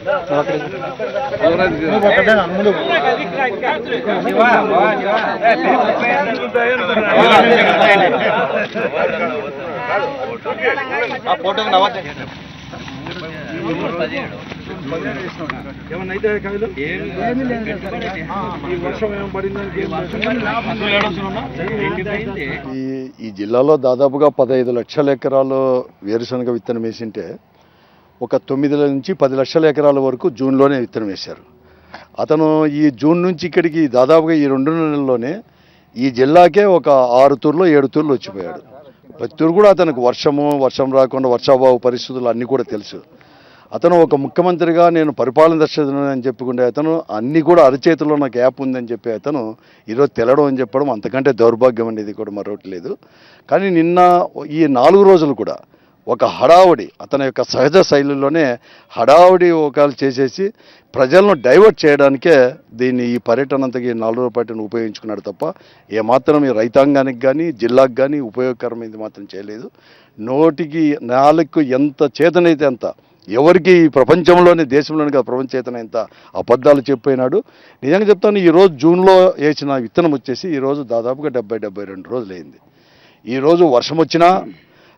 ఈ జిల్లాలో దాదాపుగా 15 లక్షల ఎకరాలు వేరుశనగ విత్తనం వేసింటే ఒక 9 నుంచి 10 లక్షల ఎకరాల వరకు జూన్లోనే విత్తనం వేశారు. అతను ఈ జూన్ నుంచి ఇక్కడికి దాదాపుగా ఈ 2 నెలల్లోనే ఈ జిల్లాకే ఒక 6 తూర్లు 7 తూర్లు వచ్చిపోయాడు. ప్రతి తూరు కూడా అతనికి వర్షం రాకుండా వర్షాభావ పరిస్థితులు అన్నీ కూడా తెలుసు. అతను ఒక ముఖ్యమంత్రిగా నేను పరిపాలన దర్శనం అని చెప్పుకుంటే అతను అన్నీ కూడా అరచేతిలో నాకు యాప్ ఉందని చెప్పి అతను ఈరోజు తెలడం అని చెప్పడం అంతకంటే దౌర్భాగ్యం అనేది కూడా మరొకటి లేదు. కానీ నిన్న ఈ 4 రోజులు కూడా ఒక హడావుడి అతని యొక్క సహజ శైలిలోనే హడావుడి ఒకళ్ళు చేసేసి ప్రజలను డైవర్ట్ చేయడానికే దీన్ని ఈ పర్యటన అంతకి 4 రోజుల పర్యటన ఉపయోగించుకున్నాడు తప్ప ఏమాత్రం ఈ రైతాంగానికి కానీ జిల్లాకు కానీ ఉపయోగకరమైనది మాత్రం చేయలేదు. నోటికి నాలుగు ఎంత చేతనైతే అంత ఎవరికి ప్రపంచంలోనే దేశంలోని కాదు ప్రపంచ చేతన ఎంత అబద్ధాలు చెప్పినాడు. నిజంగా చెప్తాను, ఈరోజు జూన్లో వేసిన విత్తనం వచ్చేసి ఈరోజు దాదాపుగా 70-72 రోజులు అయింది. ఈరోజు వర్షం వచ్చినా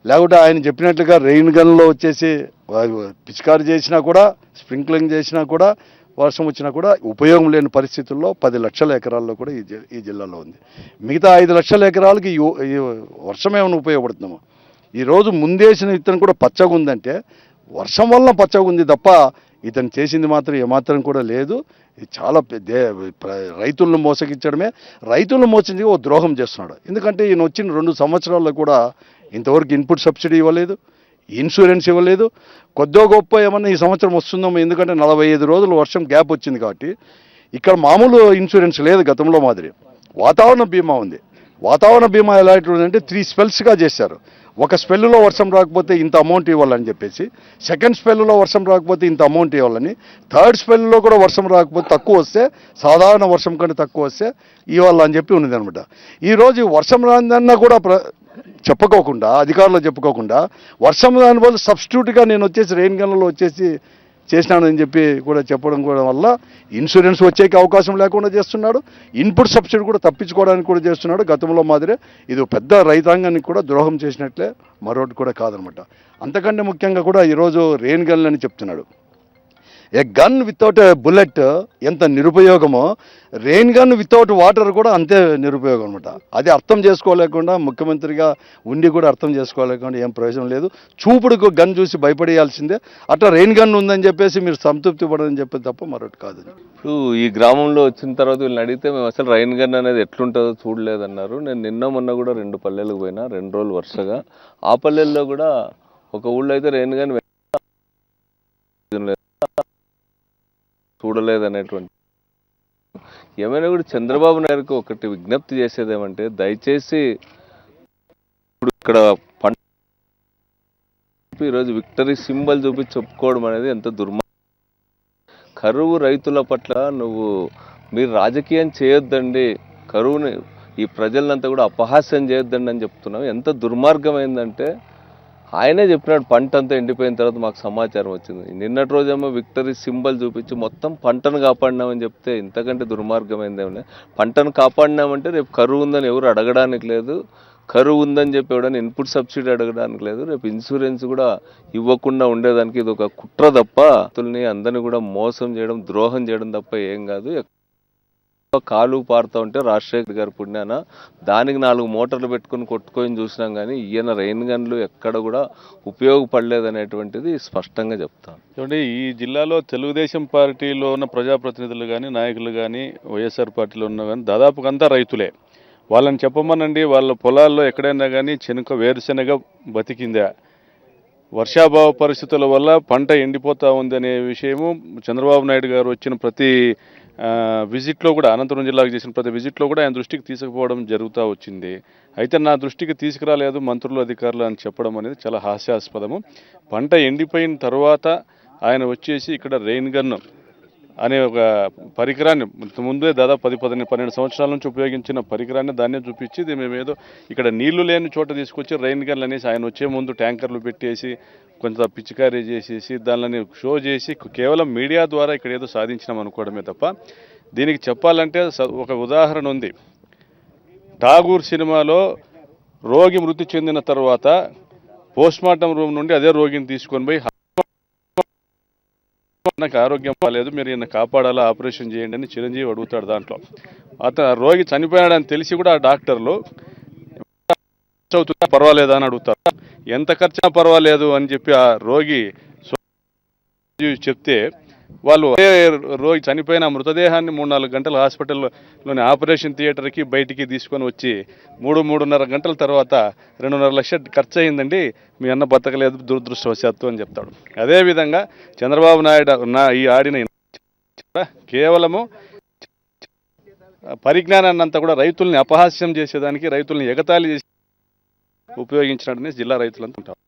లేకుంటే ఆయన చెప్పినట్లుగా రెయిన్ గన్లో వచ్చేసి పిచికారి చేసినా కూడా స్ప్రింక్లింగ్ చేసినా కూడా వర్షం వచ్చినా కూడా ఉపయోగం లేని పరిస్థితుల్లో 10 లక్షల ఎకరాల్లో కూడా ఈ జిల్లాలో ఉంది. మిగతా 5 లక్షల ఎకరాలకి ఈ వర్షం ఏమైనా ఉపయోగపడుతున్నాము. ఈరోజు ముందేసిన విత్తనం కూడా పచ్చగా ఉందంటే వర్షం వల్ల పచ్చగా ఉంది తప్ప ఇతను చేసింది మాత్రం ఏమాత్రం కూడా లేదు. ఇది చాలా రైతులను మోసగించడమే, రైతులను మోసింది ఓ ద్రోహం చేస్తున్నాడు. ఎందుకంటే ఈయన వచ్చిన 2 సంవత్సరాల్లో కూడా ఇంతవరకు ఇన్పుట్ సబ్సిడీ ఇవ్వలేదు, ఇన్సూరెన్స్ ఇవ్వలేదు. కొద్దో గొప్ప ఏమన్నా ఈ సంవత్సరం వస్తుందేమో, ఎందుకంటే 45 రోజులు వర్షం గ్యాప్ వచ్చింది కాబట్టి ఇక్కడ మామూలు ఇన్సూరెన్స్ లేదు గతంలో మాదిరి. వాతావరణ బీమా ఉంది. వాతావరణ బీమా ఎలా ఉందంటే 3 స్పెల్స్గా చేశారు. ఒక స్పెల్లో వర్షం రాకపోతే ఇంత అమౌంట్ ఇవ్వాలని చెప్పేసి, సెకండ్ స్పెల్లో వర్షం రాకపోతే ఇంత అమౌంట్ ఇవ్వాలని, థర్డ్ స్పెల్లో కూడా వర్షం రాకపోతే తక్కువ వస్తే సాధారణ వర్షం కంటే తక్కువ వస్తే ఇవ్వాలని చెప్పి ఉన్నది అనమాట. ఈరోజు వర్షం రాదన్నా కూడా చెప్పుకోకుండా అధికారులు చెప్పుకోకుండా వర్షం రాని బదులు సబ్స్టిట్యూట్గా నేను వచ్చేసి రెయిన్ గన్లలో వచ్చేసి చేసినానని చెప్పి కూడా చెప్పడం కూడా వల్ల ఇన్సూరెన్స్ వచ్చేకి అవకాశం లేకుండా చేస్తున్నాడు. ఇన్పుట్ సబ్సిడీ కూడా తప్పించుకోవడానికి కూడా చేస్తున్నాడు. గతంలో మాదిరే ఇది పెద్ద రైతాంగానికి కూడా ద్రోహం చేసినట్లే, మరొకటి కూడా కాదనమాట. అంతకంటే ముఖ్యంగా కూడా ఈరోజు రెయిన్ గన్లు అని చెప్తున్నాడు. ఏ గన్ వితౌట్ ఏ బుల్లెట్ ఎంత నిరుపయోగమో రెయిన్ గన్ వితౌట్ వాటర్ కూడా అంతే నిరుపయోగం అనమాట. అది అర్థం చేసుకోలేకుండా ముఖ్యమంత్రిగా ఉండి కూడా అర్థం చేసుకోలేకుండా ఏం ప్రయోజనం లేదు. చూపుడుకు గన్ చూసి భయపడేయాల్సిందే. అట్లా రెయిన్ గన్ ఉందని చెప్పేసి మీరు సంతృప్తి పడదని చెప్పేది తప్ప మరొకటి కాదు. ఇప్పుడు ఈ గ్రామంలో వచ్చిన తర్వాత వీళ్ళని అడిగితే మేము అసలు రెయిన్ గన్ అనేది ఎట్లుంటుందో చూడలేదన్నారు. నేను నిన్న మొన్న కూడా 2 పల్లెలకు పోయినా, 2 రోజులు వరుసగా. ఆ పల్లెల్లో కూడా ఒక ఊళ్ళో అయితే రెయిన్ గన్ చూడలేదనేటువంటి ఏమైనా కూడా చంద్రబాబు నాయుడుకి ఒకటి విజ్ఞప్తి చేసేది ఏమంటే, దయచేసి ఇప్పుడు ఇక్కడ పంట ఈరోజు విక్టరీ సింబల్ చూపించి చెప్పుకోవడం అనేది ఎంత దుర్మార్గం. కరువు రైతుల పట్ల మీరు రాజకీయం చేయొద్దండి, కరువుని ఈ ప్రజలంతా కూడా అపహాస్యం చేయొద్దండి అని చెప్తున్నాం. ఎంత దుర్మార్గమైందంటే ఆయనే చెప్పినాడు పంట అంతా ఎండిపోయిన తర్వాత మాకు సమాచారం వచ్చింది. నిన్నటి రోజేమో విక్టరీ సింబల్ చూపించి మొత్తం పంటను కాపాడినామని చెప్తే ఇంతకంటే దుర్మార్గమైందేమో. పంటను కాపాడినామంటే రేపు కరువు ఉందని ఎవరు అడగడానికి లేదు, కరువు ఉందని చెప్పి ఎవడని ఇన్పుట్ సబ్సిడీ అడగడానికి లేదు, రేపు ఇన్సూరెన్స్ కూడా ఇవ్వకుండా ఉండేదానికి ఇది ఒక కుట్ర తప్ప అందరినీ కూడా మోసం చేయడం, ద్రోహం చేయడం తప్ప ఏం కాదు. కాలు పారుతూ ఉంటే రాజశేఖర్ గారి పుణ్యాన దానికి 4 మోటార్లు పెట్టుకుని కొట్టుకొని చూసినాం, కానీ ఈయన రెయిన్ గన్లు ఎక్కడ కూడా ఉపయోగపడలేదనేటువంటిది స్పష్టంగా చెప్తాను. చూడండి, ఈ జిల్లాలో తెలుగుదేశం పార్టీలో ఉన్న ప్రజాప్రతినిధులు కానీ నాయకులు కానీ వైఎస్ఆర్ పార్టీలో ఉన్న కానీ దాదాపుగా అంతా రైతులే. వాళ్ళని చెప్పమనండి, వాళ్ళ పొలాల్లో ఎక్కడైనా కానీ వేరుశెనగ బతికిందా, వర్షాభావ పరిస్థితుల వల్ల పంట ఎండిపోతూ ఉందనే విషయము చంద్రబాబు నాయుడు గారు వచ్చిన ప్రతి విజిట్లో కూడా, అనంతపురం జిల్లాకు చేసిన ప్రతి విజిట్లో కూడా ఆయన దృష్టికి తీసుకుపోవడం జరుగుతూ వచ్చింది. అయితే నా దృష్టికి తీసుకురాలేదు మంత్రులు అధికారులు అని చెప్పడం అనేది చాలా హాస్యాస్పదము. పంట ఎండిపోయిన తర్వాత ఆయన వచ్చేసి ఇక్కడ రెయిన్ గన్ అనే ఒక పరికరాన్ని ముందే దాదాపు 12 సంవత్సరాల నుంచి ఉపయోగించిన పరికరాన్ని దాన్నే చూపించి ఇది మేమేదో ఇక్కడ నీళ్లు లేని చోట తీసుకొచ్చి రైన్ గన్లు అనేసి ఆయన వచ్చే ముందు ట్యాంకర్లు పెట్టేసి కొంత పిచికారీ చేసేసి దానిని షో చేసి కేవలం మీడియా ద్వారా ఇక్కడ ఏదో సాధించినాం అనుకోవడమే తప్ప దీనికి చెప్పాలంటే ఒక ఉదాహరణ ఉంది. ఠాగూర్ సినిమాలో రోగి మృతి చెందిన తర్వాత పోస్ట్మార్టం రూమ్ నుండి అదే రోగిని తీసుకొని పోయి నాకు ఆరోగ్యం బాగాలేదు, మీరు ఈయన కాపాడాలా, ఆపరేషన్ చేయండి అని చిరంజీవి అడుగుతాడు. దాంట్లో రోగి చనిపోయాడని తెలిసి కూడా ఆ డాక్టర్లు అవుతుందా పర్వాలేదా అని అడుగుతారు. ఎంత ఖర్చా పర్వాలేదు అని చెప్పి ఆ రోగి చెప్తే వాళ్ళు రోగి చనిపోయిన మృతదేహాన్ని 3-4 గంటలు హాస్పిటల్లోని ఆపరేషన్ థియేటర్కి బయటికి తీసుకొని వచ్చి 3-3.5 గంటల తర్వాత 2.5 లక్షలు ఖర్చు అయిందండి, మీ అన్న బతకలేదు దురదృష్టవశాత్తు అని చెప్తాడు. అదేవిధంగా చంద్రబాబు నాయుడు ఈ ఆడిన కేవలము పరిజ్ఞానాన్ని అంతా కూడా రైతుల్ని అపహాస్యం చేసేదానికి, రైతుల్ని ఎగతాళి చేసి ఉపయోగించినట్టునే జిల్లా రైతులంతా ఉంటారు.